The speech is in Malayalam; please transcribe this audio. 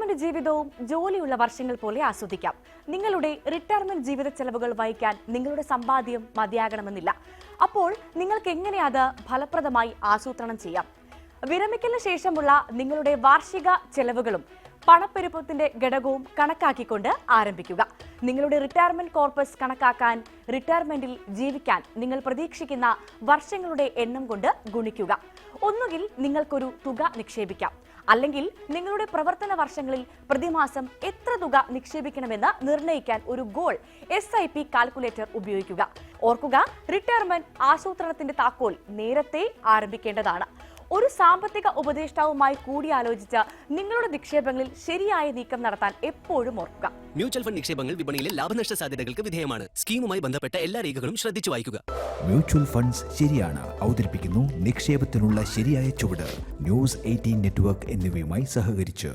റിട്ടയർമെന്റ് ജീവിതവും ജോലിയുള്ള വർഷങ്ങൾ പോലെ ആസ്വദിക്കാം. നിങ്ങളുടെ റിട്ടയർമെന്റ് ജീവിത ചെലവുകൾ വഹിക്കാൻ നിങ്ങളുടെ സമ്പാദ്യം മതിയാകണമെന്നില്ല. അപ്പോൾ നിങ്ങൾക്ക് എങ്ങനെ അത് ഫലപ്രദമായി ആസൂത്രണം ചെയ്യാം? വിരമിക്കലിന് ശേഷമുള്ള നിങ്ങളുടെ വാർഷിക ചെലവുകളും പണപ്പെരുപ്പത്തിന്റെ ഘടകവും കണക്കാക്കിക്കൊണ്ട് ആരംഭിക്കുക. നിങ്ങളുടെ റിട്ടയർമെന്റ് കോർപ്പസ് കണക്കാക്കാൻ റിട്ടയർമെന്റിൽ ജീവിക്കാൻ നിങ്ങൾ പ്രതീക്ഷിക്കുന്ന വർഷങ്ങളുടെ എണ്ണം കൊണ്ട് ഗുണിക്കുക. ഒന്നുകിൽ നിങ്ങൾക്കൊരു തുക നിക്ഷേപിക്കാം, അല്ലെങ്കിൽ നിങ്ങളുടെ പ്രവർത്തന വർഷങ്ങളിൽ പ്രതിമാസം എത്ര തുക നിക്ഷേപിക്കണമെന്ന് നിർണ്ണയിക്കാൻ ഒരു ഗോൾ SIP കാൽക്കുലേറ്റർ ഉപയോഗിക്കുക. ഓർക്കുക, റിട്ടയർമെന്റ് ആസൂത്രണത്തിന്റെ താക്കോൽ നേരത്തെ ആരംഭിക്കേണ്ടതാണ്. ഒരു സാമ്പത്തിക ഉപദേഷ്ടാവുമായി കൂടിയാലോചിച്ച് നിങ്ങളുടെ നിക്ഷേപങ്ങളിൽ ശരിയായ നീക്കം നടത്താൻ എപ്പോഴും ഓർക്കുക. മ്യൂച്വൽ ഫണ്ട് നിക്ഷേപങ്ങൾ വിപണിയിലെ ലാഭനഷ്ട സാധ്യതകൾക്ക് വിധേയമാണ്. സ്കീമുമായി ബന്ധപ്പെട്ട എല്ലാ രേഖകളും ശ്രദ്ധിച്ചു വായിക്കുക. മ്യൂച്വൽ ഫണ്ട്സ് ശരിയാണ് അവതരിപ്പിക്കുന്നു നിക്ഷേപത്തിനുള്ള ശരിയായ ചുവട്. ന്യൂസ് 18 നെറ്റ്വർക്ക് എന്നിവയുമായി സഹകരിച്ച്